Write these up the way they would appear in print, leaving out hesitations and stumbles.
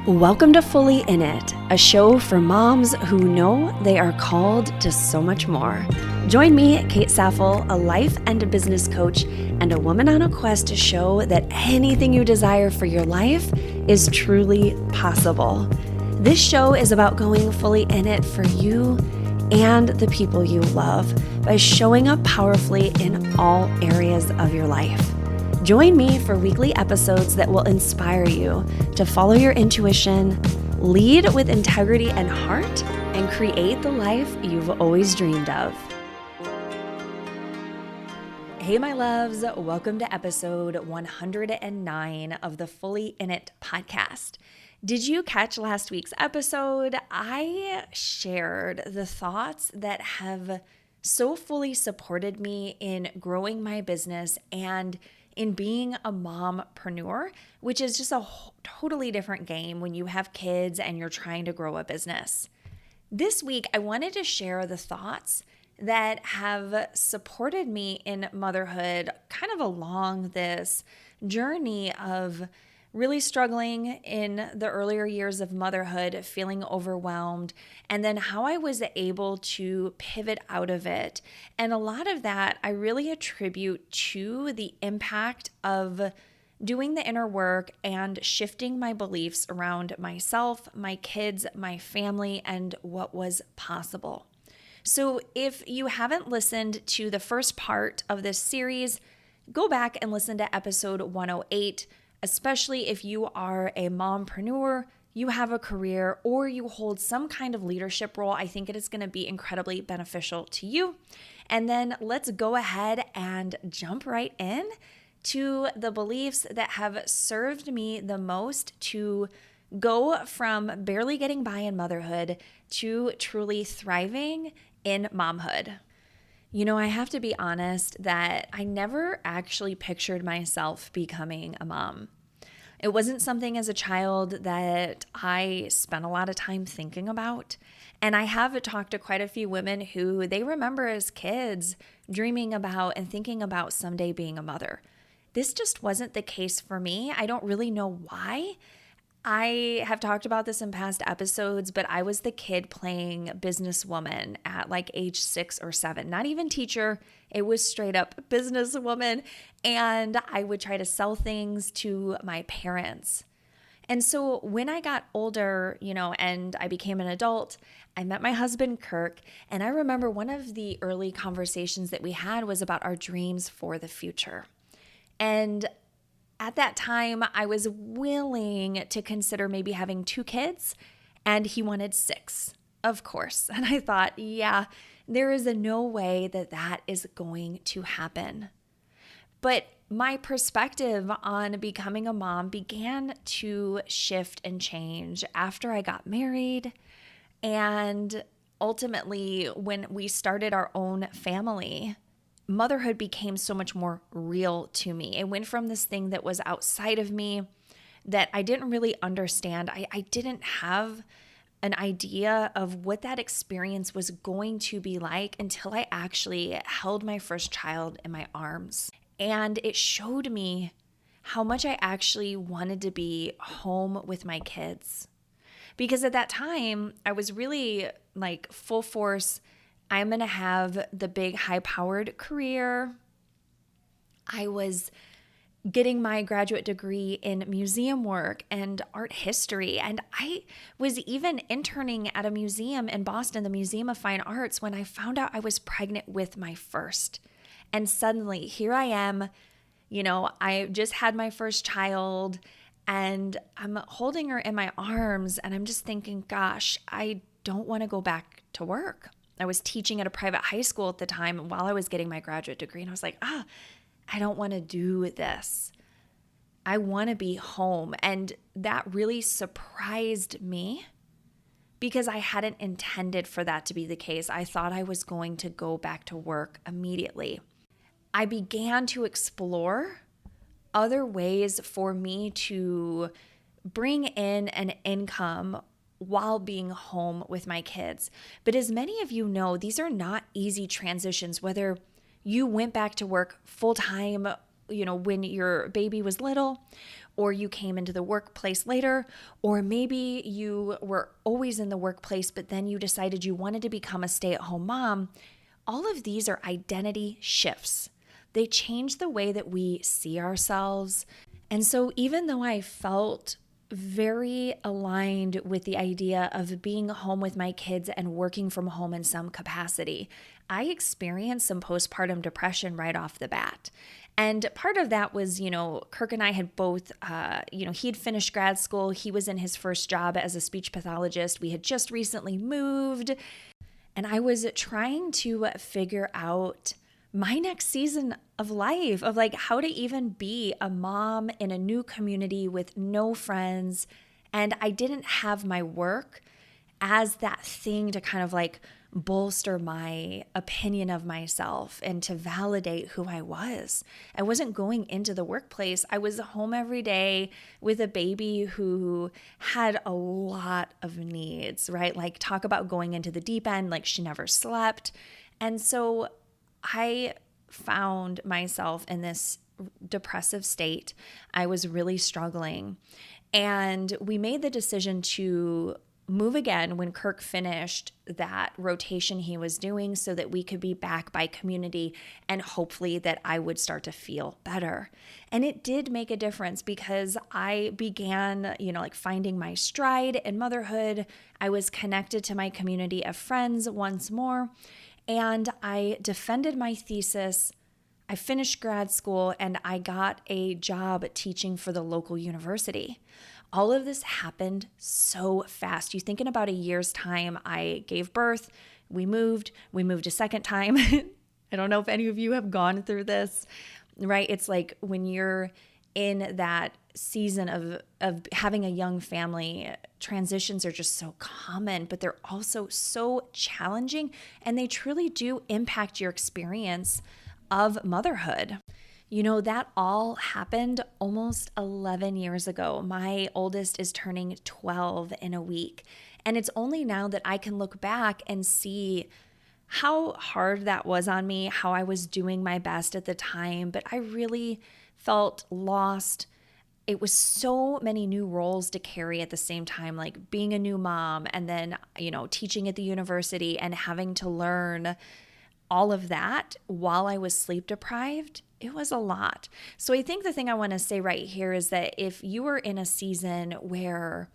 Welcome to Fully In It, a show for moms who know they are called to so much more. Join me, Kate Saffel, a life and a business coach, and a woman on a quest to show that anything you desire for your life is truly possible. This show is about going fully in it for you and the people you love by showing up powerfully in all areas of your life. Join me for weekly episodes that will inspire you to follow your intuition, lead with integrity and heart, and create the life you've always dreamed of. Hey, my loves, welcome to episode 109 of the Fully In It podcast. Did you catch last week's episode? I shared the thoughts that have so fully supported me in growing my business and in being a mompreneur, which is just a totally different game when you have kids and you're trying to grow a business. This week, I wanted to share the thoughts that have supported me in motherhood, kind of along this journey of really struggling in the earlier years of motherhood, feeling overwhelmed, and then how I was able to pivot out of it. And a lot of that I really attribute to the impact of doing the inner work and shifting my beliefs around myself, my kids, my family, and what was possible. So if you haven't listened to the first part of this series, go back and listen to episode 108. Especially if you are a mompreneur, you have a career, or you hold some kind of leadership role, I think it is going to be incredibly beneficial to you. And then let's go ahead and jump right in to the beliefs that have served me the most to go from barely getting by in motherhood to truly thriving in momhood. You know, I have to be honest that I never actually pictured myself becoming a mom. It wasn't something as a child that I spent a lot of time thinking about. And I have talked to quite a few women who they remember as kids dreaming about and thinking about someday being a mother. This just wasn't the case for me. I don't really know why. I have talked about this in past episodes, but I was the kid playing businesswoman at like age 6 or 7, not even teacher. It was straight up businesswoman. And I would try to sell things to my parents. And so when I got older, and I became an adult, I met my husband, Kirk. And I remember one of the early conversations that we had was about our dreams for the future. And at that time, I was willing to consider maybe having 2 kids, and he wanted 6, of course. And I thought, yeah, there is no way that that is going to happen. But my perspective on becoming a mom began to shift and change after I got married, and ultimately when we started our own family. Motherhood became so much more real to me. It went from this thing that was outside of me that I didn't really understand. I didn't have an idea of what that experience was going to be like until I actually held my first child in my arms. And it showed me how much I actually wanted to be home with my kids. Because at that time, I was really like full force, I'm going to have the big high-powered career. I was getting my graduate degree in museum work and art history. And I was even interning at a museum in Boston, the Museum of Fine Arts, when I found out I was pregnant with my first. And suddenly here I am, I just had my first child and I'm holding her in my arms and I'm just thinking, gosh, I don't want to go back to work. I was teaching at a private high school at the time while I was getting my graduate degree. And I was like, I don't want to do this. I want to be home. And that really surprised me because I hadn't intended for that to be the case. I thought I was going to go back to work immediately. I began to explore other ways for me to bring in an income while being home with my kids. But as many of you know, these are not easy transitions, whether you went back to work full time, when your baby was little, or you came into the workplace later, or maybe you were always in the workplace, but then you decided you wanted to become a stay-at-home mom. All of these are identity shifts. They change the way that we see ourselves. And so even though I felt very aligned with the idea of being home with my kids and working from home in some capacity, I experienced some postpartum depression right off the bat. And part of that was, Kirk and I had both, he had finished grad school. He was in his first job as a speech pathologist. We had just recently moved. And I was trying to figure out my next season of life, of like how to even be a mom in a new community with no friends. And I didn't have my work as that thing to kind of like bolster my opinion of myself and to validate who I was. I wasn't going into the workplace. I was home every day with a baby who had a lot of needs, right? Like talk about going into the deep end, like she never slept. And so I found myself in this depressive state. I was really struggling. And we made the decision to move again when Kirk finished that rotation he was doing so that we could be back by community and hopefully that I would start to feel better. And it did make a difference because I began, finding my stride in motherhood. I was connected to my community of friends once more, and I defended my thesis. I finished grad school and I got a job teaching for the local university. All of this happened so fast. You think in about a year's time, I gave birth, we moved a second time. I don't know if any of you have gone through this, right? It's like when you're in that season of having a young family, transitions are just so common, but they're also so challenging, and they truly do impact your experience of motherhood. That all happened almost 11 years ago. My oldest is turning 12 in a week. And it's only now that I can look back and see how hard that was on me, how I was doing my best at the time, but I really felt lost. It was so many new roles to carry at the same time, like being a new mom and then, teaching at the university and having to learn all of that while I was sleep deprived. It was a lot. So I think the thing I want to say right here is that if you are in a season where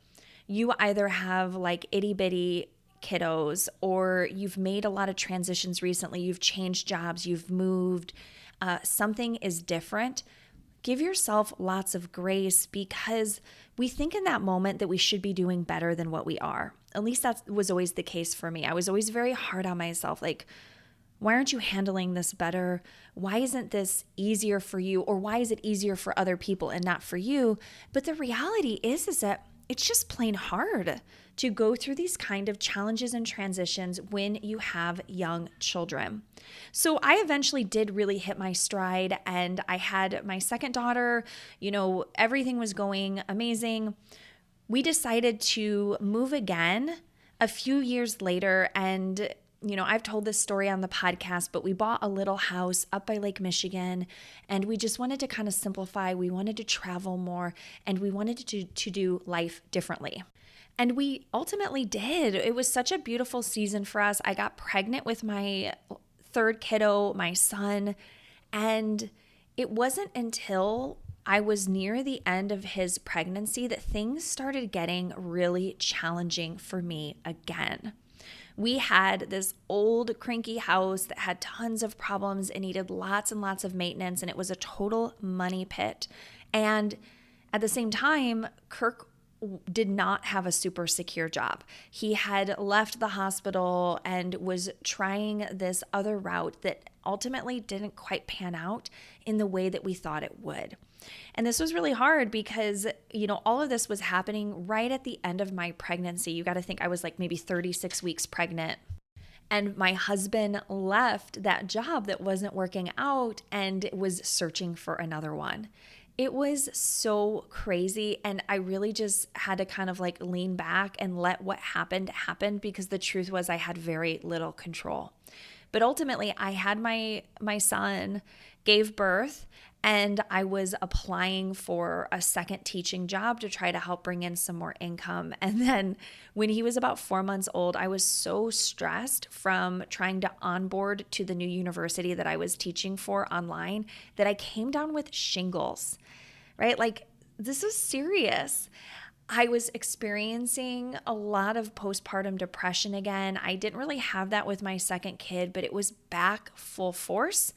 you either have like itty bitty kiddos or you've made a lot of transitions recently, you've changed jobs, you've moved, something is different, give yourself lots of grace because we think in that moment that we should be doing better than what we are. At least that was always the case for me. I was always very hard on myself, like, why aren't you handling this better? Why isn't this easier for you? Or why is it easier for other people and not for you? But the reality is that it's just plain hard to go through these kind of challenges and transitions when you have young children. So I eventually did really hit my stride, and I had my second daughter, everything was going amazing. We decided to move again a few years later, and I've told this story on the podcast, but we bought a little house up by Lake Michigan, and we just wanted to kind of simplify. We wanted to travel more, and we wanted to do life differently. And we ultimately did. It was such a beautiful season for us. I got pregnant with my third kiddo, my son, and it wasn't until I was near the end of his pregnancy that things started getting really challenging for me again. We had this old cranky house that had tons of problems and needed lots and lots of maintenance, and it was a total money pit. And at the same time, Kirk did not have a super secure job. He had left the hospital and was trying this other route that ultimately didn't quite pan out in the way that we thought it would. And this was really hard because, all of this was happening right at the end of my pregnancy. You got to think I was like maybe 36 weeks pregnant. And my husband left that job that wasn't working out and was searching for another one. It was so crazy. And I really just had to kind of like lean back and let what happened happen, because the truth was I had very little control. But ultimately, I had my son, gave birth, And I was applying for a second teaching job to try to help bring in some more income. And then when he was about 4 months old, I was so stressed from trying to onboard to the new university that I was teaching for online that I came down with shingles, right? Like, this is serious. I was experiencing a lot of postpartum depression again. I didn't really have that with my second kid, but it was back full force.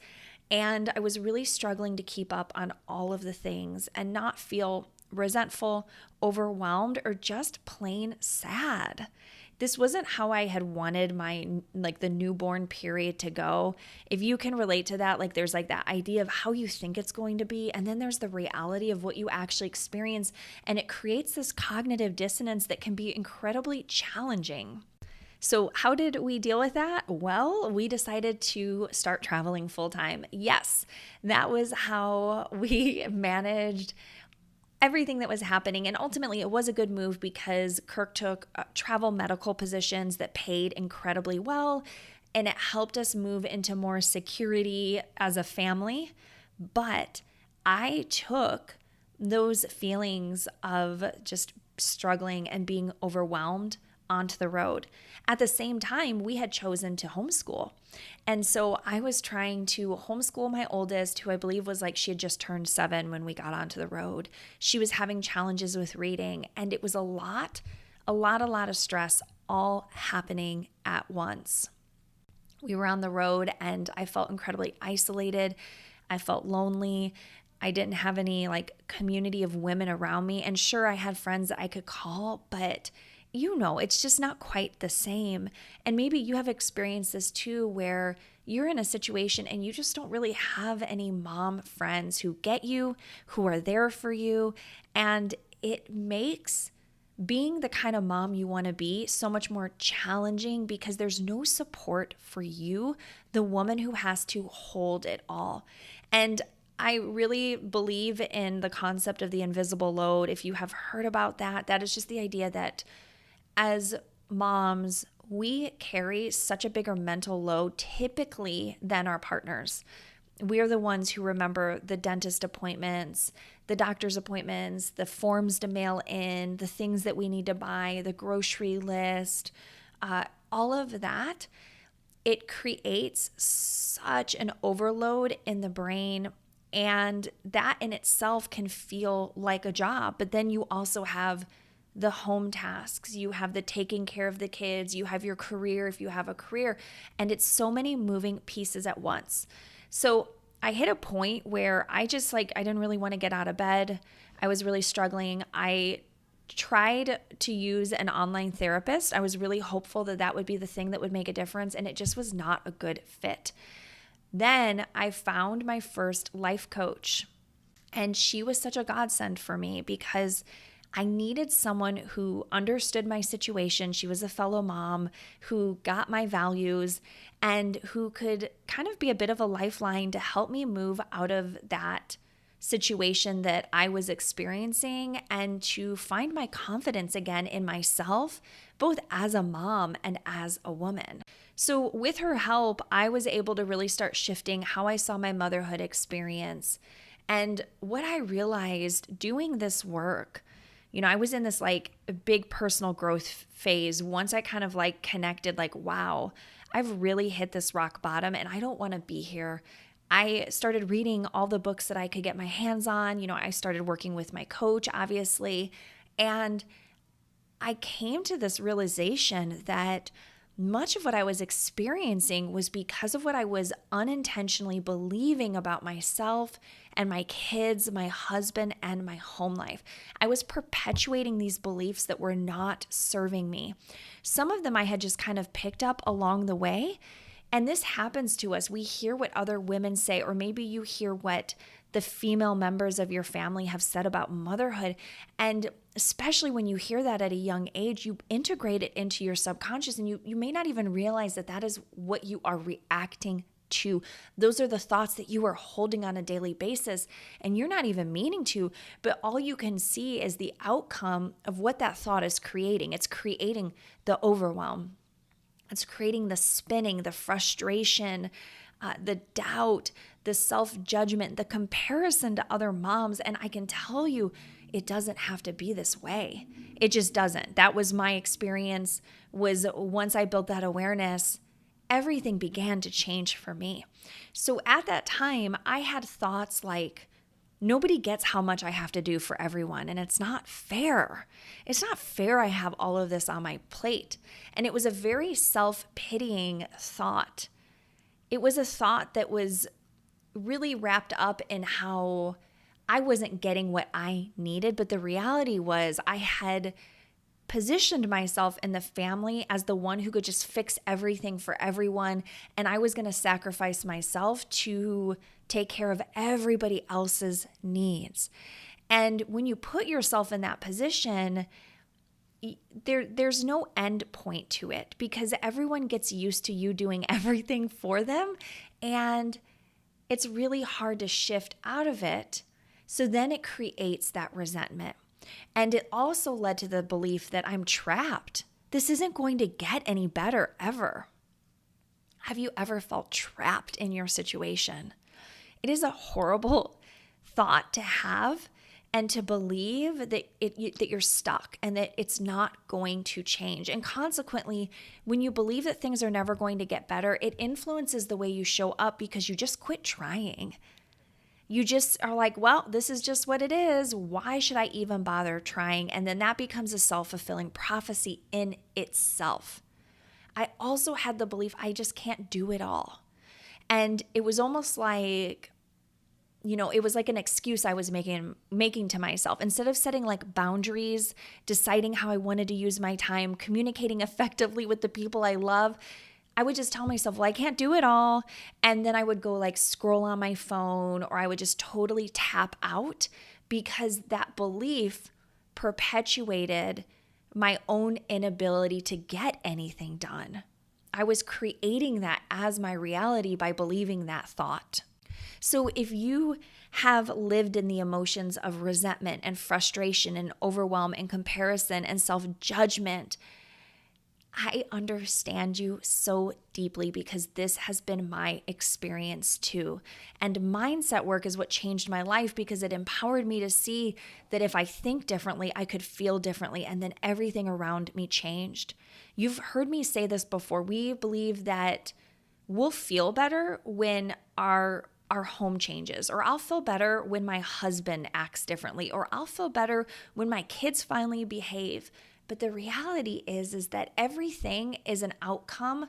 And I was really struggling to keep up on all of the things and not feel resentful, overwhelmed, or just plain sad. This wasn't how I had wanted my, like, the newborn period to go. If you can relate to that, like, there's like that idea of how you think it's going to be, and then there's the reality of what you actually experience, and it creates this cognitive dissonance that can be incredibly challenging. So, how did we deal with that? Well, we decided to start traveling full time. Yes, that was how we managed everything that was happening. And ultimately, it was a good move because Kirk took travel medical positions that paid incredibly well, and it helped us move into more security as a family. But I took those feelings of just struggling and being overwhelmed onto the road. At the same time, we had chosen to homeschool. And so I was trying to homeschool my oldest, who I believe was like, she had just turned 7 when we got onto the road. She was having challenges with reading, and it was a lot of stress all happening at once. We were on the road and I felt incredibly isolated. I felt lonely. I didn't have any like community of women around me. And sure, I had friends that I could call, but it's just not quite the same. And maybe you have experienced this too, where you're in a situation and you just don't really have any mom friends who get you, who are there for you. And it makes being the kind of mom you want to be so much more challenging because there's no support for you, the woman who has to hold it all. And I really believe in the concept of the invisible load. If you have heard about that, that is just the idea that as moms, we carry such a bigger mental load typically than our partners. We are the ones who remember the dentist appointments, the doctor's appointments, the forms to mail in, the things that we need to buy, the grocery list, all of that. It creates such an overload in the brain, and that in itself can feel like a job. But then you also have the home tasks, you have the taking care of the kids, you have your career if you have a career, and it's so many moving pieces at once. So I hit a point where I didn't really want to get out of bed. I was really struggling. I tried to use an online therapist. I was really hopeful that that would be the thing that would make a difference, and it just was not a good fit. Then I found my first life coach, and she was such a godsend for me because I needed someone who understood my situation. She was a fellow mom who got my values and who could kind of be a bit of a lifeline to help me move out of that situation that I was experiencing and to find my confidence again in myself, both as a mom and as a woman. So with her help, I was able to really start shifting how I saw my motherhood experience. And what I realized doing this work, I was in this like big personal growth phase. Once I kind of like connected, like, wow, I've really hit this rock bottom and I don't want to be here. I started reading all the books that I could get my hands on. I started working with my coach, obviously. And I came to this realization that much of what I was experiencing was because of what I was unintentionally believing about myself and my kids, my husband, and my home life. I was perpetuating these beliefs that were not serving me. Some of them I had just kind of picked up along the way. And this happens to us. We hear what other women say, or maybe you hear what the female members of your family have said about motherhood. And especially when you hear that at a young age, you integrate it into your subconscious, and you may not even realize that that is what you are reacting to. Those are the thoughts that you are holding on a daily basis, and you're not even meaning to, but all you can see is the outcome of what that thought is creating. It's creating the overwhelm. It's creating the spinning, the frustration, the doubt, the self-judgment, the comparison to other moms. And I can tell you, it doesn't have to be this way. It just doesn't. That was my experience, was once I built that awareness, everything began to change for me. So at that time, I had thoughts like, nobody gets how much I have to do for everyone, and it's not fair. It's not fair I have all of this on my plate. And it was a very self-pitying thought. It was a thought that was really wrapped up in how I wasn't getting what I needed, but the reality was I had positioned myself in the family as the one who could just fix everything for everyone, and I was going to sacrifice myself to take care of everybody else's needs. And when you put yourself in that position, there's no end point to it, because everyone gets used to you doing everything for them, and it's really hard to shift out of it. So then it creates that resentment. And it also led to the belief that I'm trapped. This isn't going to get any better ever. Have you ever felt trapped in your situation? It is a horrible thought to have, and to believe that that you're stuck and that it's not going to change. And consequently, when you believe that things are never going to get better, it influences the way you show up, because you just quit trying. You just are like, well, this is just what it is. Why should I even bother trying? And then that becomes a self-fulfilling prophecy in itself. I also had the belief I just can't do it all. And it was almost like, it was like an excuse I was making to myself. Instead of setting like boundaries, deciding how I wanted to use my time, communicating effectively with the people I love, I would just tell myself, well, I can't do it all. And then I would go like scroll on my phone, or I would just totally tap out, because that belief perpetuated my own inability to get anything done. I was creating that as my reality by believing that thought. So if you have lived in the emotions of resentment and frustration and overwhelm and comparison and self-judgment, I understand you so deeply, because this has been my experience too. And mindset work is what changed my life, because it empowered me to see that if I think differently, I could feel differently, and then everything around me changed. You've heard me say this before. We believe that we'll feel better when our home changes, or I'll feel better when my husband acts differently, or I'll feel better when my kids finally behave. But the reality is that everything is an outcome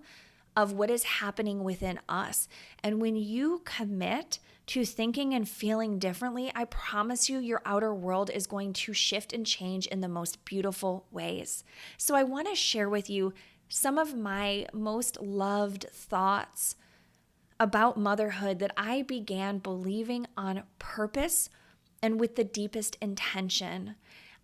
of what is happening within us. And when you commit to thinking and feeling differently, I promise you, your outer world is going to shift and change in the most beautiful ways. So I want to share with you some of my most loved thoughts about motherhood that I began believing on purpose and with the deepest intention.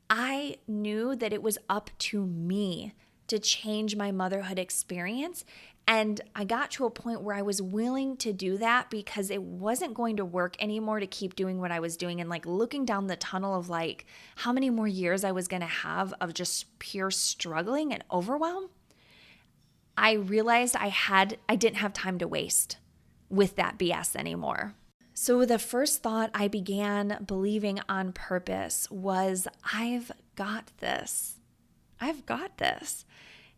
I knew that it was up to me to change my motherhood experience. And I got to a point where I was willing to do that, because it wasn't going to work anymore to keep doing what I was doing, and like looking down the tunnel of like how many more years I was going to have of just pure struggling and overwhelm. I realized I didn't have time to waste with that BS anymore. So the first thought I began believing on purpose was, I've got this. I've got this.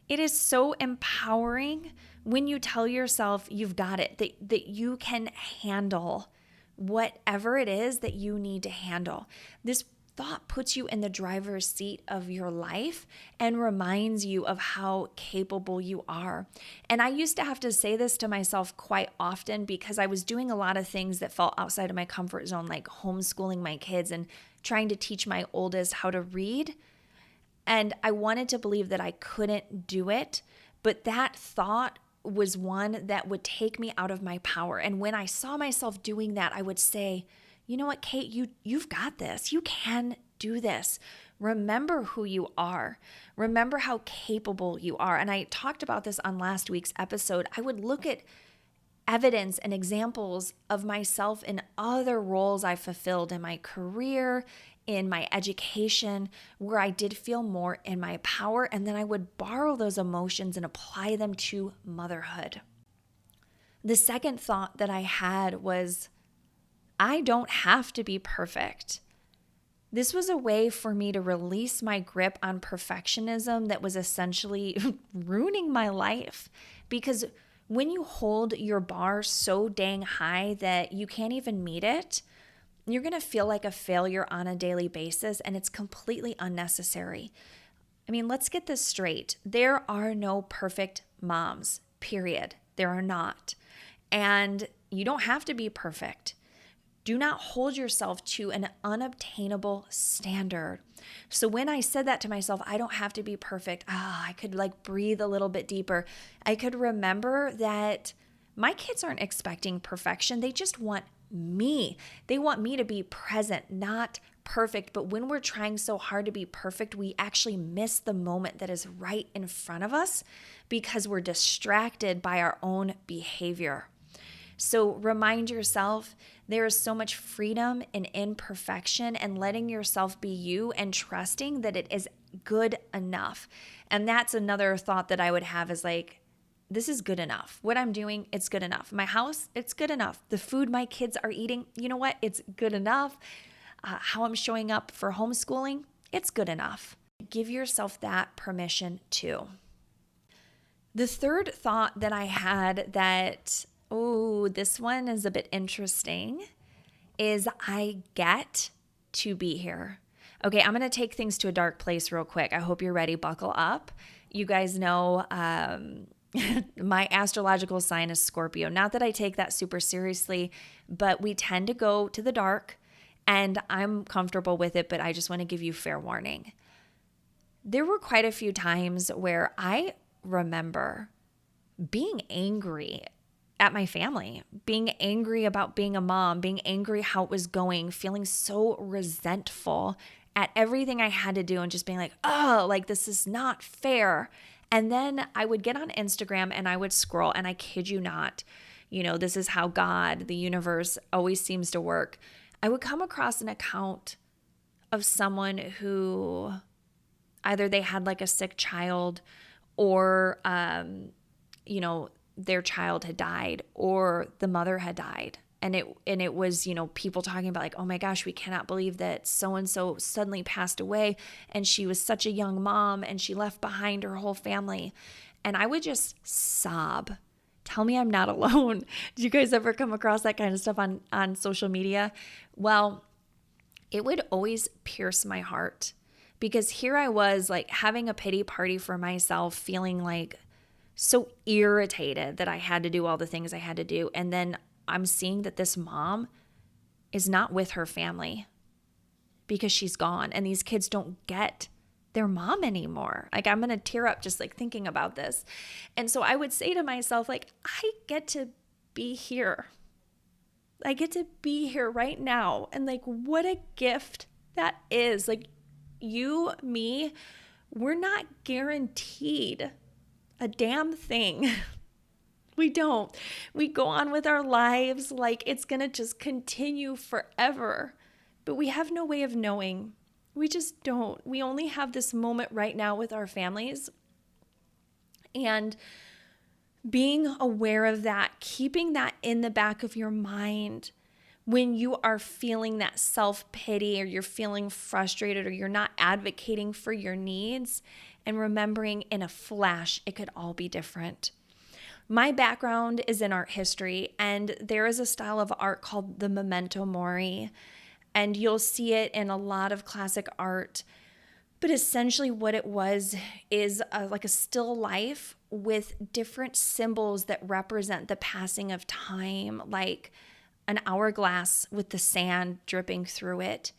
It is so empowering when you tell yourself you've got it, that you can handle whatever it is that you need to handle. This thought puts you in the driver's seat of your life and reminds you of how capable you are. And I used to have to say this to myself quite often, because I was doing a lot of things that felt outside of my comfort zone, like homeschooling my kids and trying to teach my oldest how to read. And I wanted to believe that I couldn't do it, but that thought was one that would take me out of my power. And when I saw myself doing that, I would say, you know what, Kate, you've got this. You can do this. Remember who you are. Remember how capable you are. And I talked about this on last week's episode. I would look at evidence and examples of myself in other roles I fulfilled in my career, in my education, where I did feel more in my power. And then I would borrow those emotions and apply them to motherhood. The second thought that I had was, I don't have to be perfect. This was a way for me to release my grip on perfectionism that was essentially ruining my life. Because when you hold your bar so dang high that you can't even meet it, you're going to feel like a failure on a daily basis, and it's completely unnecessary. I mean, let's get this straight. There are no perfect moms, period. There are not. And you don't have to be perfect. Do not hold yourself to an unobtainable standard. So when I said that to myself, I don't have to be perfect. I could like breathe a little bit deeper. I could remember that my kids aren't expecting perfection. They just want me. They want me to be present, not perfect. But when we're trying so hard to be perfect, we actually miss the moment that is right in front of us because we're distracted by our own behavior. So remind yourself there is so much freedom in imperfection and letting yourself be you and trusting that it is good enough. And that's another thought that I would have is like, this is good enough. What I'm doing, it's good enough. My house, it's good enough. The food my kids are eating, you know what? It's good enough. How I'm showing up for homeschooling, it's good enough. Give yourself that permission too. The third thought that I had that this one is a bit interesting, is I get to be here. Okay, I'm going to take things to a dark place real quick. I hope you're ready. Buckle up. You guys know my astrological sign is Scorpio. Not that I take that super seriously, but we tend to go to the dark, and I'm comfortable with it, but I just want to give you fair warning. There were quite a few times where I remember being angry at my family, being angry about being a mom, being angry how it was going, feeling so resentful at everything I had to do and just being like, oh, like this is not fair. And then I would get on Instagram and I would scroll, and I kid you not, this is how God, the universe always seems to work. I would come across an account of someone who either they had like a sick child or, their child had died or the mother had died. And it was, people talking about like, oh my gosh, we cannot believe that so-and-so suddenly passed away. And she was such a young mom and she left behind her whole family. And I would just sob. Tell me I'm not alone. Do you guys ever come across that kind of stuff on social media? Well, it would always pierce my heart because here I was like having a pity party for myself, feeling like so irritated that I had to do all the things I had to do. And then I'm seeing that this mom is not with her family because she's gone. And these kids don't get their mom anymore. Like I'm going to tear up just like thinking about this. And so I would say to myself, like, I get to be here. I get to be here right now. And like, what a gift that is. Like you, me, we're not guaranteed a damn thing. We don't. We go on with our lives like it's going to just continue forever. But we have no way of knowing. We just don't. We only have this moment right now with our families. And being aware of that, keeping that in the back of your mind when you are feeling that self-pity or you're feeling frustrated or you're not advocating for your needs, and remembering in a flash, it could all be different. My background is in art history, and there is a style of art called the memento mori, and you'll see it in a lot of classic art. But essentially what it was is like a still life with different symbols that represent the passing of time, like an hourglass with the sand dripping through it,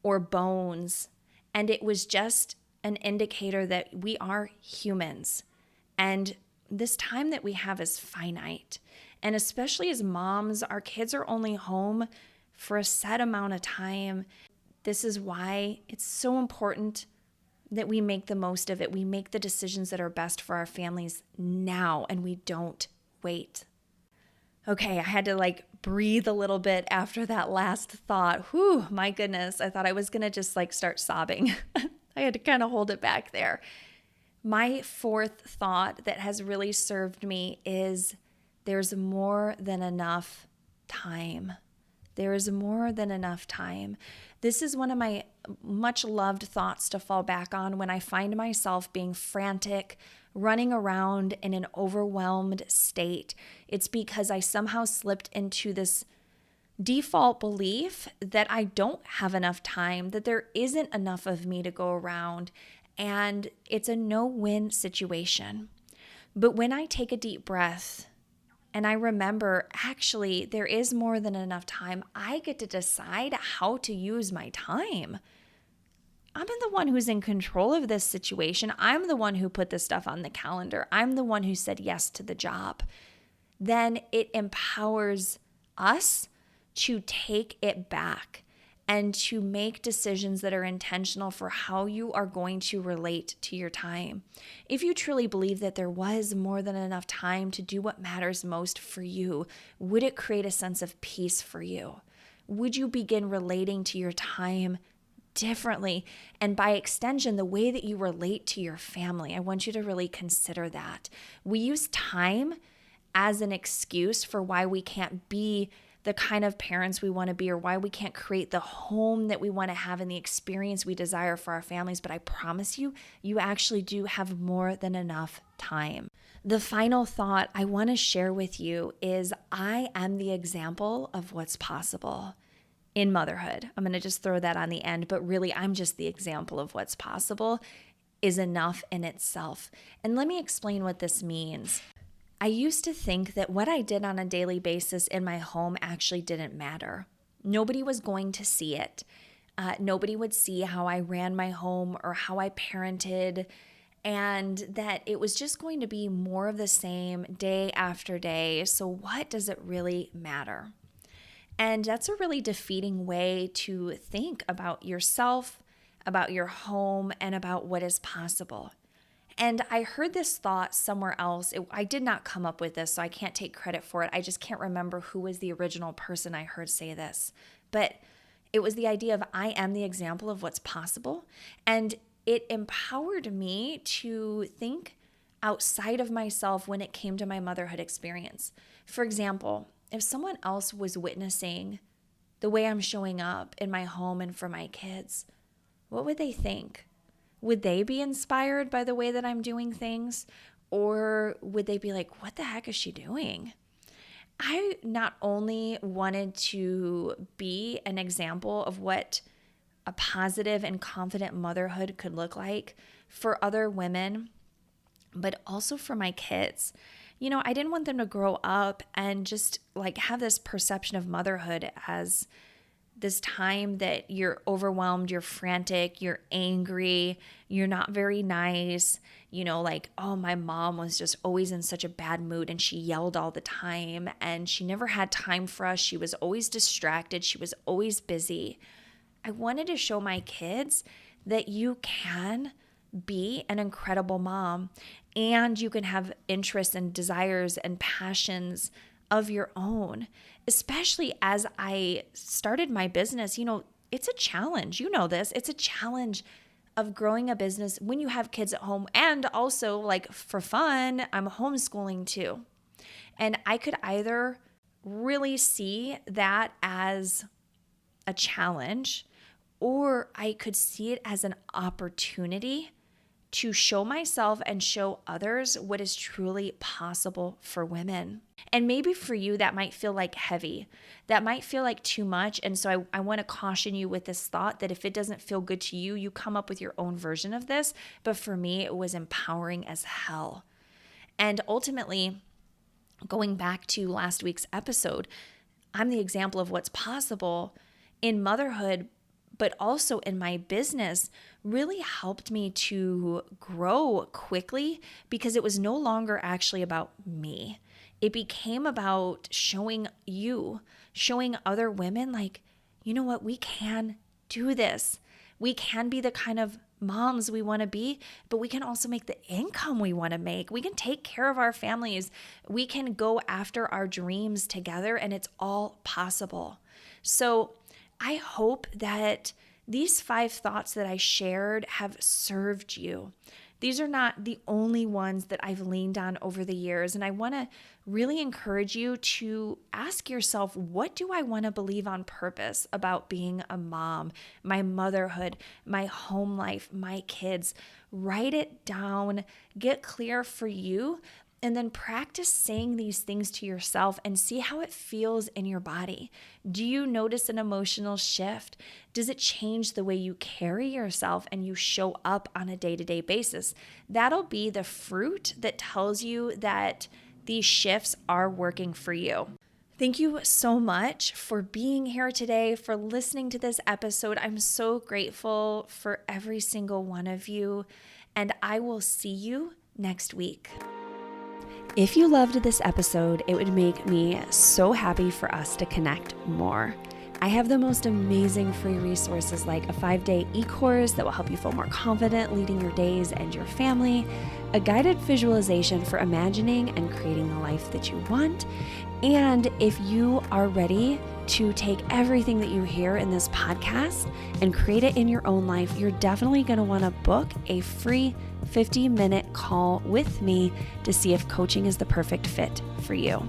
or bones. And it was just an indicator that we are humans. And this time that we have is finite. And especially as moms, our kids are only home for a set amount of time. This is why it's so important that we make the most of it. We make the decisions that are best for our families now, and we don't wait. Okay, I had to like breathe a little bit after that last thought. Whew, my goodness. I thought I was going to just like start sobbing. I had to kind of hold it back there. My fourth thought that has really served me is there's more than enough time. There is more than enough time. This is one of my much loved thoughts to fall back on when I find myself being frantic, running around in an overwhelmed state. It's because I somehow slipped into this default belief that I don't have enough time, that there isn't enough of me to go around, and it's a no-win situation. But when I take a deep breath and I remember, actually, there is more than enough time, I get to decide how to use my time. I'm the one who's in control of this situation. I'm the one who put this stuff on the calendar. I'm the one who said yes to the job. Then it empowers us to take it back and to make decisions that are intentional for how you are going to relate to your time. If you truly believe that there was more than enough time to do what matters most for you, would it create a sense of peace for you? Would you begin relating to your time differently? And by extension, the way that you relate to your family, I want you to really consider that. We use time as an excuse for why we can't be the kind of parents we want to be, or why we can't create the home that we want to have and the experience we desire for our families. But I promise you, you actually do have more than enough time. The final thought I want to share with you is I am the example of what's possible in motherhood. I'm going to just throw that on the end, but really I'm just the example of what's possible is enough in itself. And let me explain what this means. I used to think that what I did on a daily basis in my home actually didn't matter. Nobody was going to see it. Nobody would see how I ran my home or how I parented, and that it was just going to be more of the same day after day. So what does it really matter? And that's a really defeating way to think about yourself, about your home, and about what is possible. And I heard this thought somewhere else. I did not come up with this, so I can't take credit for it. I just can't remember who was the original person I heard say this. But it was the idea of I am the example of what's possible. And it empowered me to think outside of myself when it came to my motherhood experience. For example, if someone else was witnessing the way I'm showing up in my home and for my kids, what would they think? Would they be inspired by the way that I'm doing things? Or would they be like, what the heck is she doing? I not only wanted to be an example of what a positive and confident motherhood could look like for other women, but also for my kids. You know, I didn't want them to grow up and just like have this perception of motherhood as this time that you're overwhelmed, you're frantic, you're angry, you're not very nice, like, oh, my mom was just always in such a bad mood and she yelled all the time and she never had time for us. She was always distracted. She was always busy. I wanted to show my kids that you can be an incredible mom and you can have interests and desires and passions of your own, especially as I started my business. It's a challenge. You know this. It's a challenge of growing a business when you have kids at home, and also like for fun, I'm homeschooling too. And I could either really see that as a challenge, or I could see it as an opportunity to show myself and show others what is truly possible for women. And maybe for you, that might feel like heavy. That might feel like too much. And so I want to caution you with this thought that if it doesn't feel good to you, you come up with your own version of this. But for me, it was empowering as hell. And ultimately, going back to last week's episode, I'm the example of what's possible in motherhood, but also in my business, really helped me to grow quickly because it was no longer actually about me. It became about showing other women like, you know what, we can do this. We can be the kind of moms we want to be, but we can also make the income we want to make. We can take care of our families. We can go after our dreams together, and it's all possible. So I hope that these 5 thoughts that I shared have served you. These are not the only ones that I've leaned on over the years. And I want to really encourage you to ask yourself, what do I want to believe on purpose about being a mom, my motherhood, my home life, my kids? Write it down, get clear for you, and then practice saying these things to yourself and see how it feels in your body. Do you notice an emotional shift? Does it change the way you carry yourself and you show up on a day-to-day basis? That'll be the fruit that tells you that these shifts are working for you. Thank you so much for being here today, for listening to this episode. I'm so grateful for every single one of you, and I will see you next week. If you loved this episode, it would make me so happy for us to connect more. I have the most amazing free resources like a 5-day e-course that will help you feel more confident leading your days and your family, a guided visualization for imagining and creating the life that you want. And if you are ready to take everything that you hear in this podcast and create it in your own life, you're definitely going to want to book a free 50-minute call with me to see if coaching is the perfect fit for you.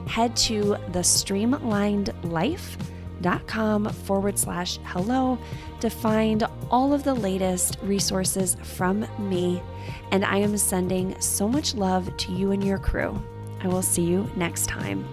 Head to thestreamlinedlife.com/hello to find all of the latest resources from me. And I am sending so much love to you and your crew. I will see you next time.